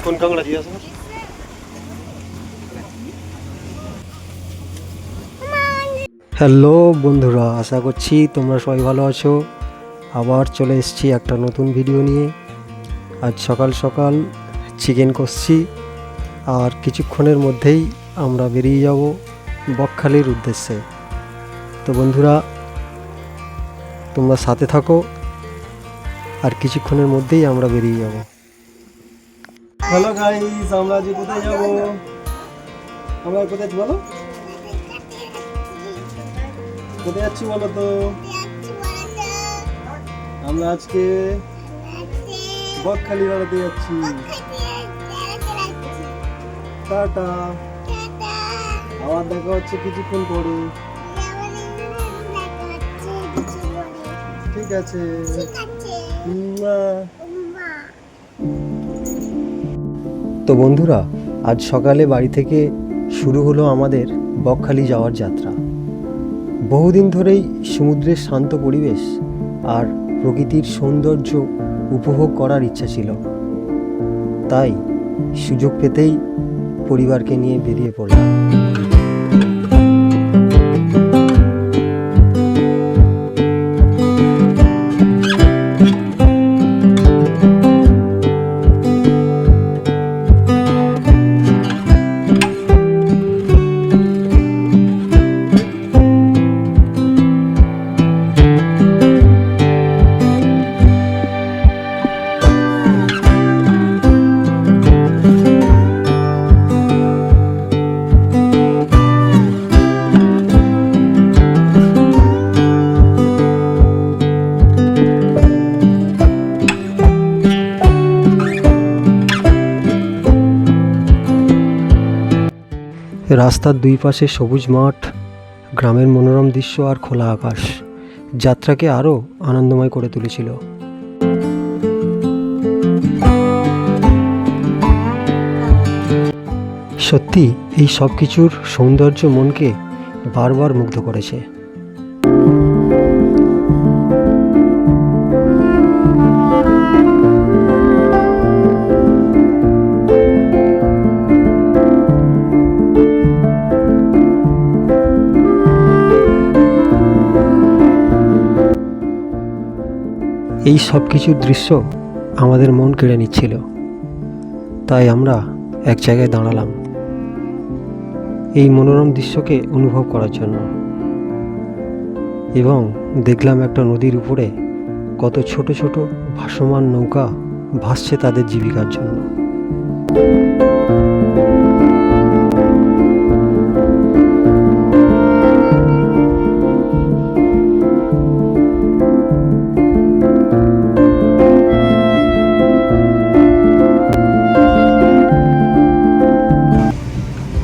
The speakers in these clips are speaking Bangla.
কোন কাঁকড়া দিয়ে আসো? হ্যালো বন্ধুরা, আশা করছি তোমরা সবাই ভালো আছো। আবার চলে এসেছি একটা নতুন ভিডিও নিয়ে। আজ সকাল সকাল চিকেন কষছি, আর কিছুক্ষণের মধ্যেই আমরা বেরিয়ে যাব বকখালির উদ্দেশ্যে। তো বন্ধুরা, তোমরা সাথে থাকো, আর কিছুক্ষণের মধ্যেই আমরা বেরিয়ে যাব। হ্যালো গাইস, আমরা আজ কোথায় যাব? আমরা কোথায় বলো, কোথায় যাচ্ছি বলো তো? আমরা আজকে বকখালি বেড়াতে যাচ্ছি। টাটা, আবার দেখা হচ্ছে কিছুক্ষণ পরে। ঠিক আছে। তো বন্ধুরা, আজ সকালে বাড়ি থেকে শুরু হলো আমাদের বকখালি যাওয়ার যাত্রা। বহুদিন ধরেই সমুদ্রের শান্ত পরিবেশ আর প্রকৃতির সৌন্দর্য উপভোগ করার ইচ্ছা ছিল, তাই সুযোগ পেতেই পরিবারকে নিয়ে বেরিয়ে পড়লাম। রাস্তার দুই পাশে সবুজ মাঠ, গ্রামের মনোরম দৃশ্য আর খোলা আকাশ যাত্রাকে আরও আনন্দময় করে তুলেছিল। সত্যি এই সব কিছুর সৌন্দর্য মনকে বারবার মুগ্ধ করেছে। এই সব কিছুর দৃশ্য আমাদের মন কেড়ে নিচ্ছিল, তাই আমরা এক জায়গায় দাঁড়ালাম এই মনোরম দৃশ্যকে অনুভব করার জন্য, এবং দেখলাম একটা নদীর উপরে কত ছোট ছোট ভাসমান নৌকা ভাসছে তাদের জীবিকার জন্য।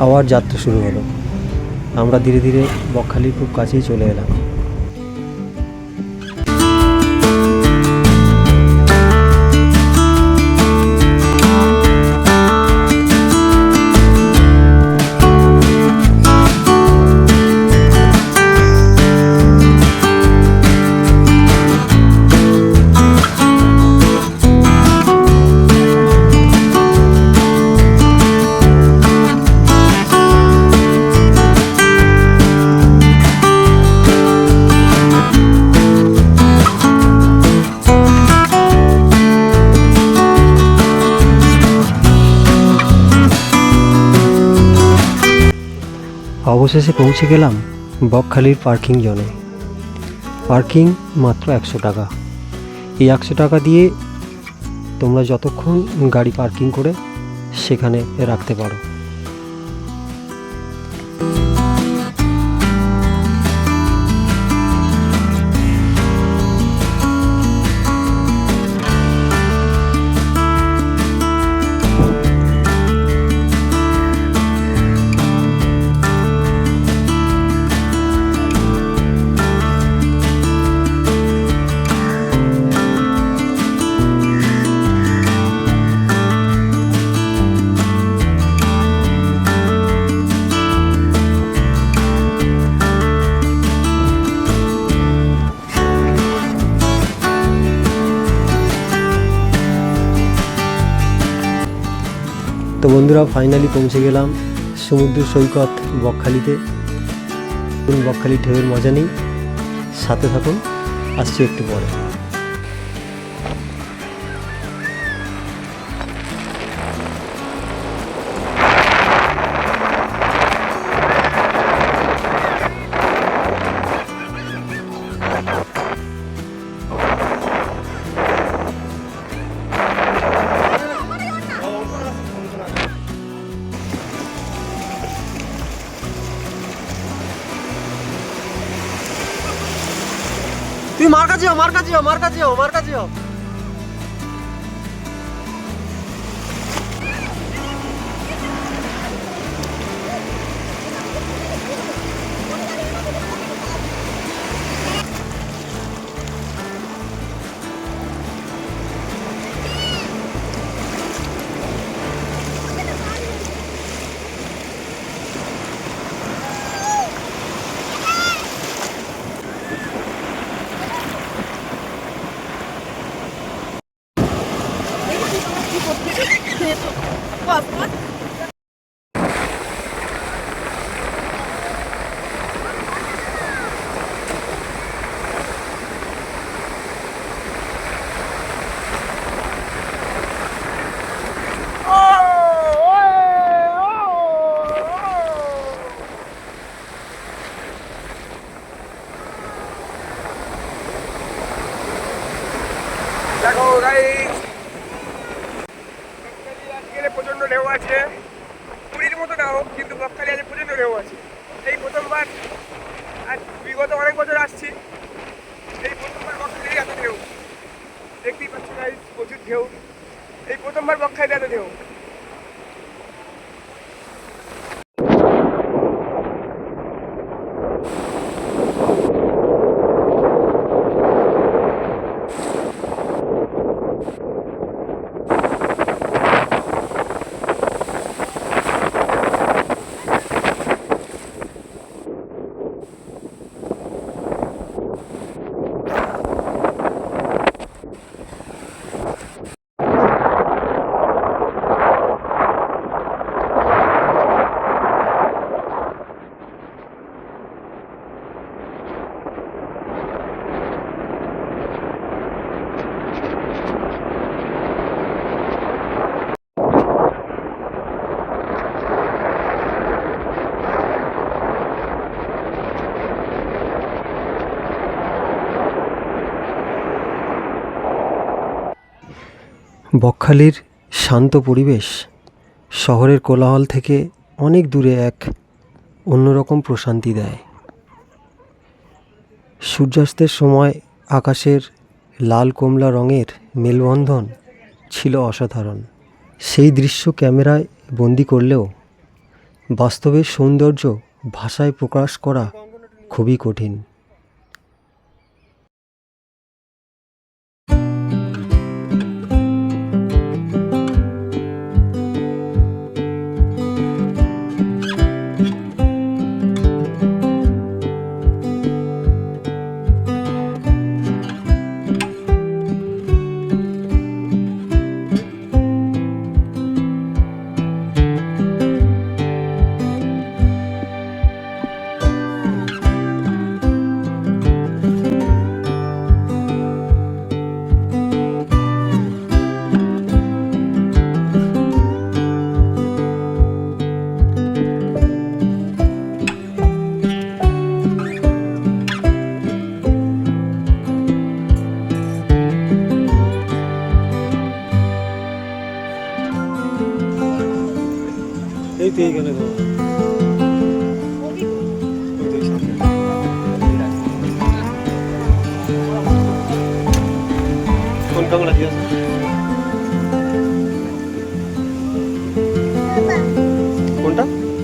আবার যাত্রা শুরু হলো। আমরা ধীরে ধীরে বকখালির খুব কাছেই চলে এলাম। অবশেষে পৌঁছে গেলাম বকখালির পার্কিং জোনে। পার্কিং মাত্র 100 টাকা। এই 100 টাকা দিয়ে তোমরা যতক্ষণ গাড়ি পার্কিং করে সেখানে রাখতে পারো। তো বন্ধুরা ফাইনালি পৌঁছে গেলাম সমুদ্র সৈকত বকখালিতে। বকখালির ঢেউয়ের মজা নেই, সাথে থাকুন, আসছি একটু পরে। তুই মার কাছে যাও, মার কাছে যাও, মার কাছে যাও, মার কাছে যাও। দেখো গাইস, আজকে প্রচন্ড ঢেউ আছে। পুরীর মতো না হোক, কিন্তু বকখালি আজ প্রচন্ড ঢেউ আছে। এই প্রথমবার, আজ বিগত অনেক বছর আসছি, এই প্রথমবার বকখালি এত ঢেউ দেখতেই পাচ্ছি গাইস, প্রচুর ঢেউ। এই প্রথমবার বকখালি এত ঢেউ। বকখালির শান্ত পরিবেশ শহরের কোলাহল থেকে অনেক দূরে এক অন্যরকম প্রশান্তি দেয়। সূর্যাস্তের সময় আকাশের লাল কমলা রঙের মেলবন্ধন ছিল অসাধারণ। সেই দৃশ্য ক্যামেরায় বন্দি করলেও বাস্তবের সৌন্দর্য ভাষায় প্রকাশ করা খুবই কঠিন। এই তো এইখানে তো কোনটা বলা কি আছে, কোনটা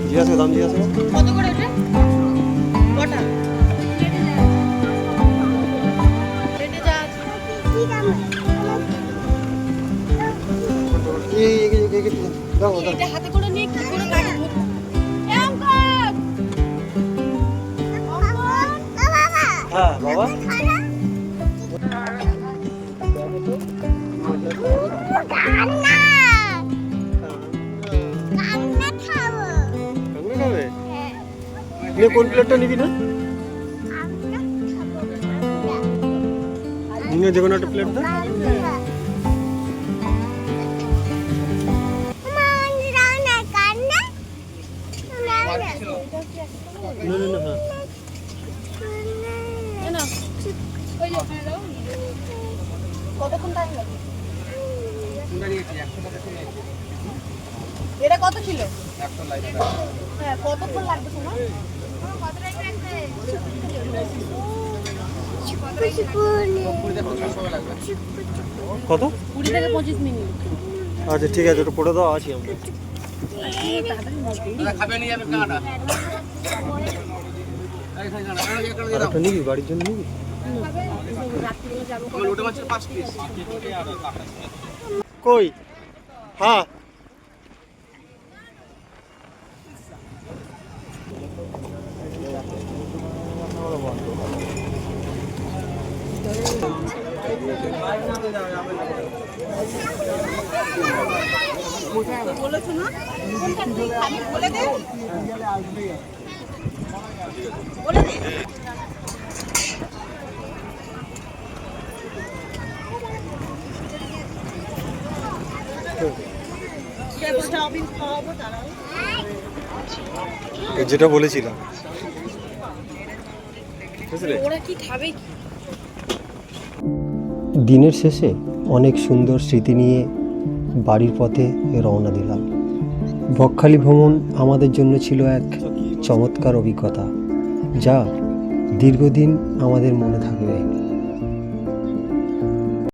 জিজ্ঞাসা, দাম জিজ্ঞাসা কত করে এটা, কটা রেটে যা আছে কি দাম, এই দাও দাও, এটা হাতে করে নিয়ে কি করে গাড়ি ধরবো। হ্যাঁ বাবা, নে কোন প্লেটটা নিবি না? নিয়ে যে কোনো একটা প্লেট দে। না না না হ্যাঁ। কতক্ষণ টাইম লাগে? এটা কত ছিল? হ্যাঁ, কতক্ষণ লাগবে তোমার? কত? 20 থেকে 25 মিনিট। আচ্ছা ঠিক আছে, ওটা করে দাও, আছি আমরা। আর একটা নিবি বাড়ির জন্য নিবি? কই? হ্যাঁ বলেছো না? আমি বলে দে। বলে দে। যেটা বলেছিলাম। ওরা কি খাবে কি? দিনের শেষে অনেক সুন্দর স্মৃতি নিয়ে বাড়ির পথে রওনা দিলাম। বকখালি ভ্রমণ আমাদের জন্য ছিল এক চমৎকার অভিজ্ঞতা, যা দীর্ঘদিন আমাদের মনে থাকবে।